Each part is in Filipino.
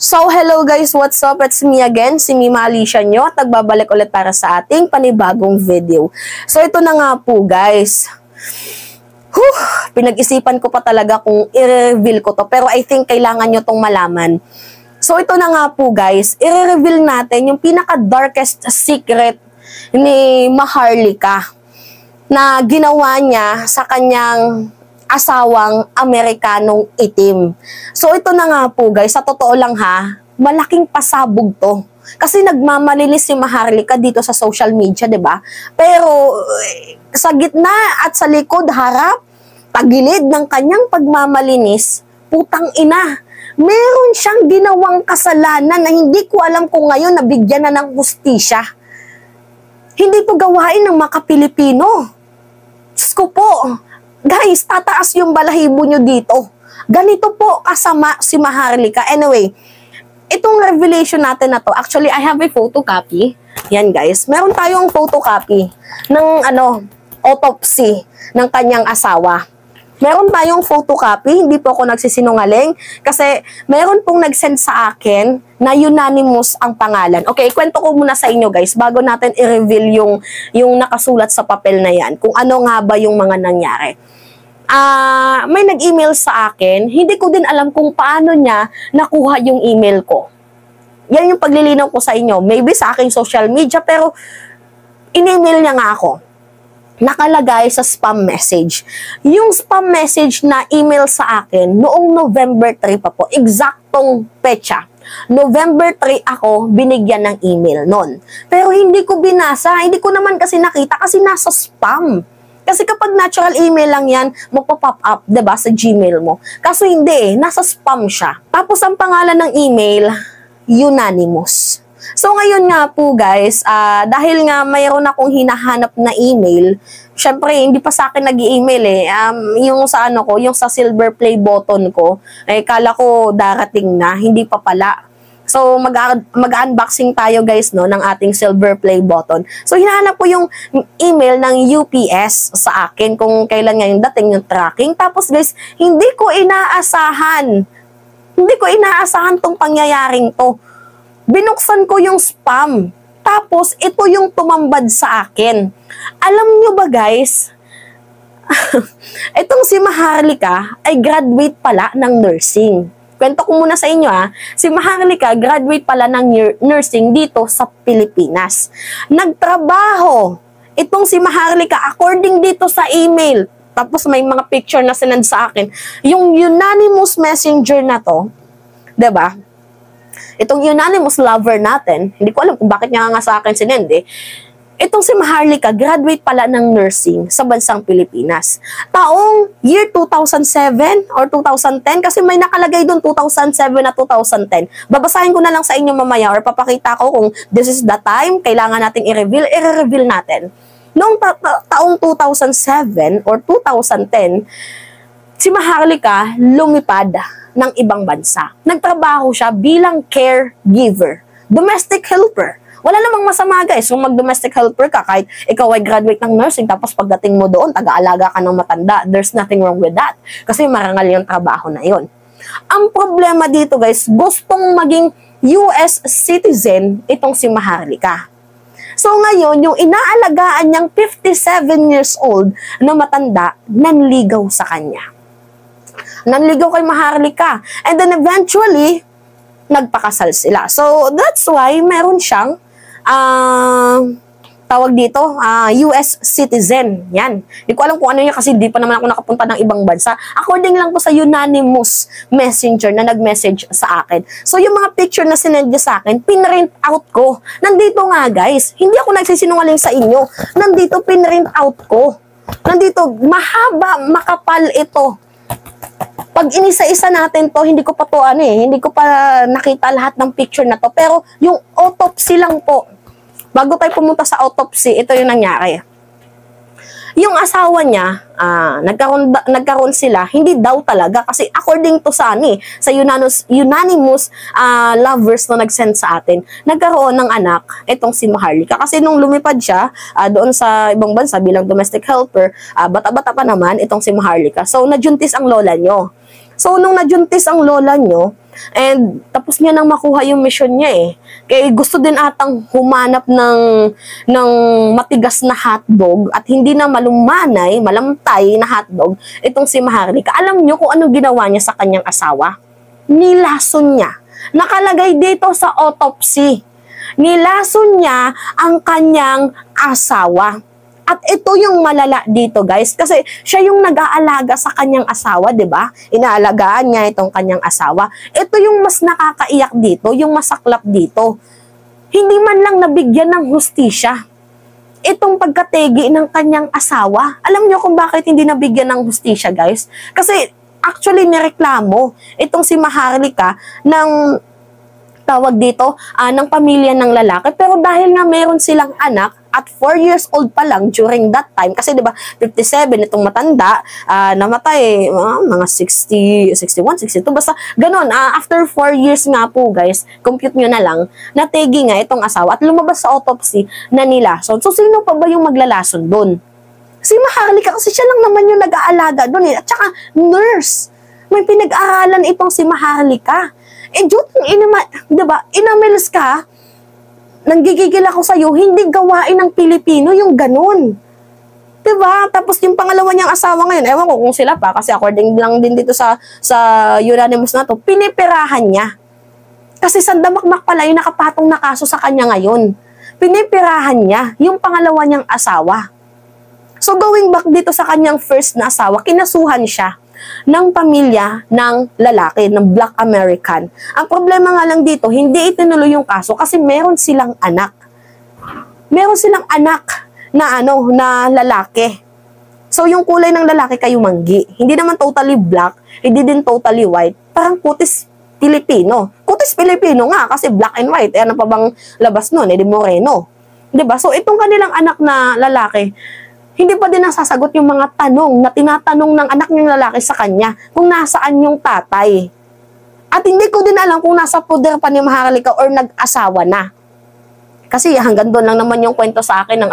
So, hello guys, what's up? It's me again, si Mima Alicia nyo at nagbabalik ulit para sa ating panibagong video. So, ito na nga po guys. Pinag-isipan ko pa talaga kung i-reveal ko to, pero I think kailangan nyo tong malaman. So, ito na nga po guys, i-reveal natin yung pinaka-darkest secret ni Maharlika na ginawa niya sa kanyang asawang Amerikanong itim. So, ito na nga po guys, sa totoo lang ha, malaking pasabog to. Kasi nagmamalinis si Maharlika dito sa social media, 'di ba? Pero sa gitna at sa likod, harap, tagilid ng kanyang pagmamalinis, putang ina, meron siyang ginawang kasalanan na hindi ko alam kung ngayon nabigyan na ng hustisya. Hindi to gawain ng mga Pilipino. Diyos ko po, guys, tataas yung balahibo nyo dito. Ganito po kasama si Maharlika. Anyway, itong revelation natin na to, actually, I have a photocopy. Yan, guys. Meron tayong photocopy ng, autopsy ng kanyang asawa. Meron tayong photocopy, hindi po ako nagsisinungaling, kasi meron pong nag-send sa akin na unanimous ang pangalan. Okay, kwento ko muna sa inyo guys, bago natin i-reveal yung nakasulat sa papel na yan, kung ano nga ba yung mga nangyari. May nag-email sa akin, hindi ko din alam kung paano niya nakuha yung email ko. Yan yung paglilinaw ko sa inyo, maybe sa aking social media, pero in-email niya nga ako. Nakalagay sa spam message. Yung spam message na email sa akin noong November 3 pa po, eksaktong petsa. November 3 ako binigyan ng email nun. Pero hindi ko binasa, hindi ko naman kasi nakita kasi nasa spam. Kasi kapag natural email lang yan, magpa-pop up, 'di ba, sa Gmail mo. Kaso hindi, nasa spam siya. Tapos ang pangalan ng email, Unanimous. So ngayon nga po guys, dahil nga mayroon akong hinahanap na email, syempre hindi pa sa akin nag-email yung sa ko, yung sa silver play button ko, kala ko darating na, hindi pa pala. So mag-unboxing tayo guys no ng ating silver play button. So hinahanap ko yung email ng UPS sa akin kung kailan ngayon dating yung tracking. Tapos guys, hindi ko inaasahan tong pangyayaring to. Binuksan ko yung spam. Tapos, ito yung tumambad sa akin. Alam nyo ba guys, itong si Maharlika ay graduate pala ng nursing. Kwento ko muna sa inyo si Maharlika graduate pala ng nursing dito sa Pilipinas. Nagtrabaho itong si Maharlika according dito sa email. Tapos may mga picture na sinend sa akin. Yung unanimous messenger na to, 'di ba? Itong unanimous lover natin, hindi ko alam kung bakit niya nga sa akin sinend Itong si Maharlika, graduate pala ng nursing sa bansang Pilipinas. Taong year 2007 or 2010, kasi may nakalagay doon 2007 na 2010. Babasahin ko na lang sa inyo mamaya or papakita ko kung this is the time, kailangan nating i-reveal natin. Noong taong 2007 or 2010, si Maharlika lumipad ng ibang bansa. Nagtrabaho siya bilang caregiver, domestic helper. Wala namang masama guys kung mag-domestic helper ka kahit ikaw ay graduate ng nursing tapos pagdating mo doon, taga-alaga ka ng matanda. There's nothing wrong with that. Kasi marangal yung trabaho na yon. Ang problema dito guys, gustong maging US citizen itong si Maharlika. So ngayon, yung inaalagaan niyang 57 years old na matanda, nanligaw sa kanya. Nanligaw kay Maharlika. And then eventually, nagpakasal sila. So, that's why meron siyang tawag dito, US citizen. Yan. Hindi ko alam kung ano niya kasi di pa naman ako nakapunta ng ibang bansa. According lang po sa unanimous messenger na nag-message sa akin. So, yung mga picture na sinend niya sa akin, pinrint out ko. Nandito nga guys, hindi ako nagsisinungaling sa inyo. Nandito, pinrint out ko. Nandito, mahaba, makapal ito. Pag inisa-isa natin to, hindi ko pa to hindi ko pa nakita lahat ng picture na to. Pero yung autopsy lang po, bago tayo pumunta sa autopsy, ito yung nangyari. Yung asawa niya, nagkaroon sila, hindi daw talaga, kasi according to sa unanimous lovers na nag-send sa atin, nagkaroon ng anak, itong si Maharlika. Kasi nung lumipad siya, doon sa ibang bansa bilang domestic helper, bata-bata pa naman itong si Maharlika. So, najuntis ang lola nyo. So, nung najuntis ang lola nyo, And tapos niya nang makuha yung mission niya eh. Kaya gusto din atang humanap ng matigas na hotdog at hindi na malumanay, malamtay na hotdog itong si Maharlika. Alam niyo kung ano ginawa niya sa kanyang asawa? Nilason niya. Nakalagay dito sa autopsy. Nilason niya ang kanyang asawa. At ito yung malala dito, guys, kasi siya yung nag-aalaga sa kanyang asawa, 'di ba? Inaalagaan niya itong kanyang asawa. Ito yung mas nakakaiyak dito, yung masaklap dito. Hindi man lang nabigyan ng hustisya itong pagkategi ng kanyang asawa. Alam niyo kung bakit hindi nabigyan ng hustisya, guys? Kasi actually nireklamo itong si Maharlika ng tawag dito, ng pamilya ng lalaki. Pero dahil nga meron silang anak, at 4 years old pa lang during that time, kasi 'di ba 57 itong matanda, namatay mga 60, 61, 62, basta ganoon. After 4 years nga po, guys, compute nyo na lang, nategi nga itong asawa at lumabas sa autopsy na nilason. So sino pa ba yung maglalason doon? Si Maharlika, kasi siya lang naman yung nag-aalaga doon eh. At saka nurse. May pinag-aralan itong si Maharlika. Diba, inamils ka, nanggigigil ako sa'yo, hindi gawain ng Pilipino yung ganun. Diba? Tapos yung pangalawa niyang asawa ngayon, ewan ko kung sila pa, kasi according lang din dito sa unanimous na to, pinipirahan niya. Kasi sandamakmak pala yung nakapatong na kaso sa kanya ngayon. Pinipirahan niya yung pangalawa niyang asawa. So going back dito sa kanyang first na asawa, kinasuhan siya ng pamilya ng lalaki, ng Black American. Ang problema nga lang dito, hindi itinuloy yung kaso kasi meron silang anak. Meron silang anak na na lalaki. So yung kulay ng lalaki kayumanggi. Hindi naman totally black, hindi din totally white. Parang kutis Pilipino. Kutis Pilipino nga kasi black and white. Ano pa bang labas nun? Di moreno. 'Di ba? So itong kanilang anak na lalaki, hindi pa din nasasagot yung mga tanong na tinatanong ng anak niyang lalaki sa kanya kung nasaan yung tatay. At hindi ko din alam kung nasa poder pa ni Maharlika or nag-asawa na. Kasi hanggang doon lang naman yung kwento sa akin ng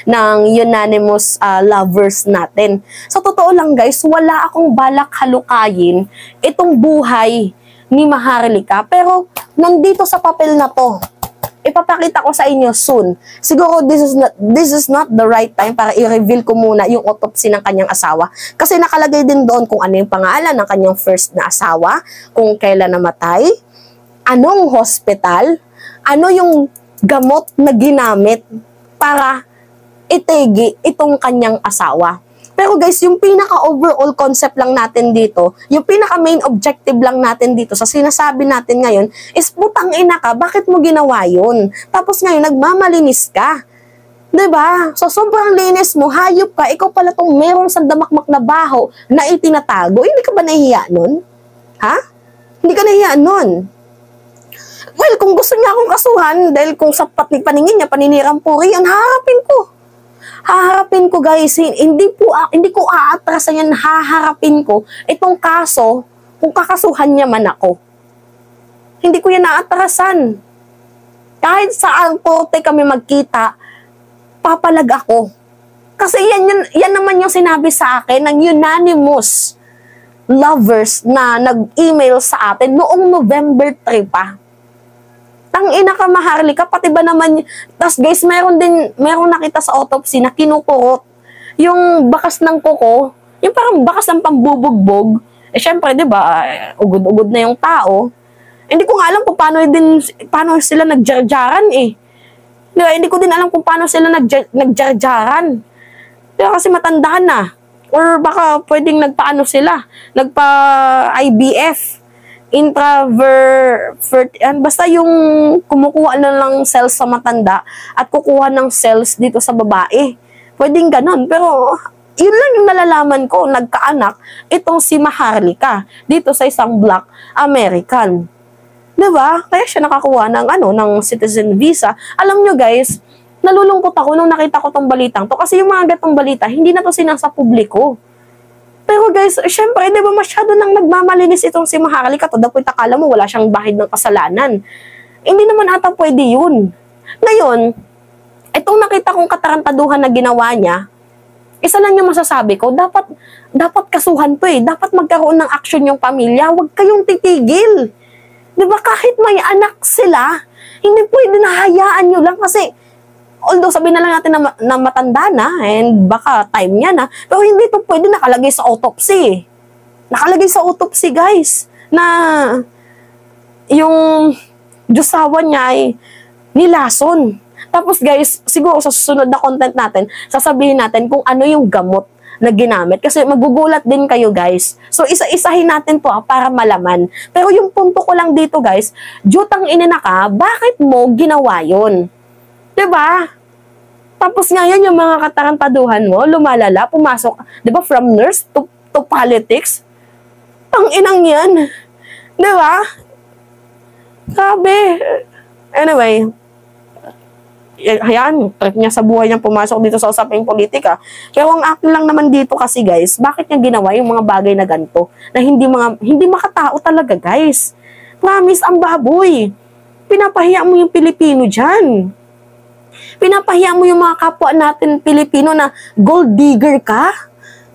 ng unanimous lovers natin. Sa totoo lang, guys, wala akong balak halukayin itong buhay ni Maharlika. Pero nandito sa papel na to, ipapakita ko sa inyo soon. Siguro this is not the right time para i-reveal ko muna yung autopsy ng kanyang asawa. Kasi nakalagay din doon kung ano yung pangalan ng kanyang first na asawa, kung kailan namatay, anong hospital, ano yung gamot na ginamit para itegi itong kanyang asawa. Pero guys, yung pinaka-overall concept lang natin dito, yung pinaka-main objective lang natin dito sa sinasabi natin ngayon is, putang ina ka, bakit mo ginawa yun? Tapos ngayon, nagmamalinis ka. 'Di ba? So, sobrang linis mo, hayop ka, ikaw pala tong merong sandamakmak na baho na itinatago. Hindi ka ba nahihiya nun? Ha? Hindi ka nahihiya nun? Well, kung gusto niya akong kasuhan, dahil kung sa paningin niya, paninirang puri, yan, haharapin ko. Haharapin ko, guys. Hindi ko aatrasan yan. Haharapin ko itong kaso kung kakasuhan niya man ako. Hindi ko yan naatrasan. Kahit saan korte kami magkita, papalag ako. Kasi yan naman yung sinabi sa akin ng unanimous lovers na nag-email sa atin noong November 3 pa. Tangina ka, Maharlika, pati ba naman, tas guys, meron nakita sa autopsy na kinukurot yung bakas ng kuko, yung parang bakas ng pambubugbog. Syempre, 'di ba, ugod-ugod na yung tao. Hindi ko nga alam kung paano sila nagjarjaran eh. Diba? Hindi ko din alam kung paano sila nagjarjaran. Diba? Kasi matandaan na. Or baka pwedeng nagpa-IBF. Basta yung kumukuha na lang cells sa matanda at kukuha ng cells dito sa babae. Pwedeng ganun. Pero yun lang yung nalalaman ko, nagkaanak itong si Maharlika dito sa isang Black American. Diba? Kaya siya nakakuha ng citizen visa. Alam nyo guys, nalulungkot ako nung nakita ko tong balitang to kasi yung mga gatong balita, hindi na to sinasa publiko. Pero guys, syempre, di ba masyado nang nagmamalinis itong si Maharlika to the point akala mo wala siyang bahid ng kasalanan. Hindi naman ata pwede yun. Ngayon, itong nakita kong katarantaduhan na ginawa niya, isa lang yung masasabi ko, dapat kasuhan to eh. Dapat magkaroon ng action yung pamilya. Huwag kayong titigil. Diba kahit may anak sila, hindi pwede na hayaan nyo lang kasi although sabihin na lang natin na matanda na and baka time niya na, pero hindi ito pwede nakalagay sa autopsy. Nakalagay sa autopsy, guys, na yung Diyosawa niya ay nilason. Tapos guys, siguro sa susunod na content natin, sasabihin natin kung ano yung gamot na ginamit. Kasi magugulat din kayo, guys. So, isa-isahin natin to para malaman. Pero yung punto ko lang dito, guys, jutang inina ka, bakit mo ginawa yun? Diba? Tapos ngayon, yung mga katarantaduhan mo, lumalala, pumasok, diba, from nurse to politics? Ang inang yan. Diba? Sabi. Anyway, ayan, trip niya sa buhay niya pumasok dito sa usaping politika. Pero ang akin lang naman dito kasi, guys, bakit niya ginawa yung mga bagay na ganito? Na hindi makatao talaga, guys. Promise, ang baboy. Pinapahiya mo yung Pilipino dyan. Pinapahiya mo yung mga kapwa natin Pilipino na gold digger ka.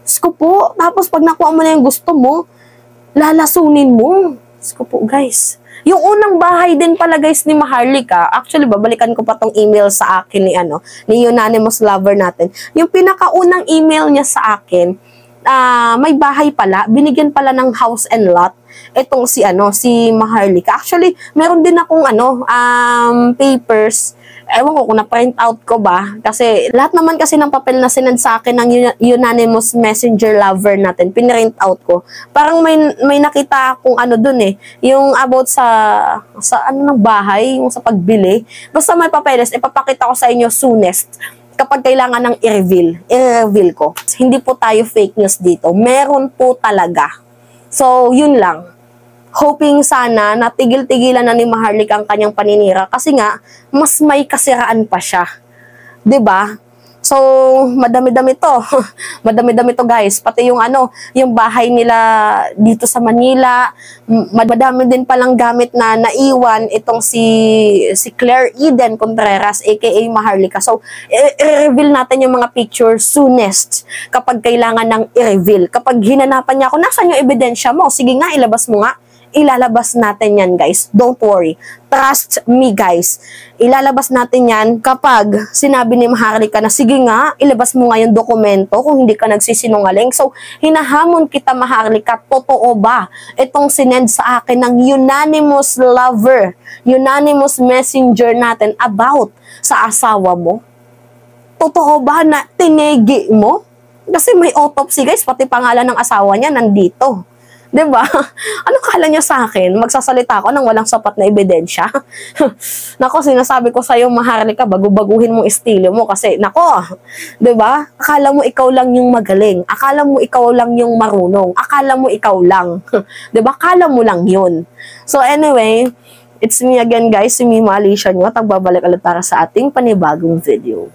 Sko po. Tapos pag nakuha mo na yung gusto mo, lalasunin mo. Sko po, guys. Yung unang bahay din pala, guys, ni Maharlika, actually, babalikan ko pa tong email sa akin ni Unanimous Lover natin. Yung pinakaunang email niya sa akin, may bahay pala, binigyan pala ng house and lot, itong si Maharlika. Actually, meron din akong papers, ewan ko kung na-print out ko ba, kasi lahat naman kasi ng papel na sinend sa akin ng Unanimous Messenger Lover natin, pinrint out ko. Parang may nakita akong dun yung about sa ng bahay, yung sa pagbili. Basta may papeles, ipapakita ko sa inyo soonest kapag kailangan ng i-reveal ko. Hindi po tayo fake news dito. Meron po talaga. So, yun lang. Hoping sana na tigil-tigilan na ni Maharlika ang kanyang paninira kasi nga, mas may kasiraan pa siya. 'Di ba? So, madami-dami to. Madami-dami to, guys. Pati yung yung bahay nila dito sa Manila, madami din palang gamit na naiwan itong si Claire Eden Contreras aka Maharlika. So, i-reveal natin yung mga picture soonest kapag kailangan ng i-reveal. Kapag hinanapan niya ako, nasaan yung ebidensya mo? Sige nga, ilabas mo nga. Ilalabas natin yan, guys. Don't worry. Trust me, guys. Ilalabas natin yan kapag sinabi ni Maharlika na, sige nga, ilabas mo nga yung dokumento kung hindi ka nagsisinungaling. So, hinahamon kita, Maharlika, totoo ba itong sinend sa akin ng Unanimous Lover, Unanimous Messenger natin about sa asawa mo? Totoo ba na tinegi mo? Kasi may autopsy, guys, pati pangalan ng asawa niya nandito. Diba? Ano kala niya sa akin? Magsasalita ako nang walang sapat na ebidensya? Nako, sinasabi ko sa'yo, Maharlika, bago-baguhin mong estilo mo kasi, nako, diba? Akala mo ikaw lang yung magaling. Akala mo ikaw lang yung marunong. Akala mo ikaw lang. Diba? Akala mo lang yun. So anyway, it's me again, guys, si Mima Alicia nyo at nagbabalik ulit para sa ating panibagong video.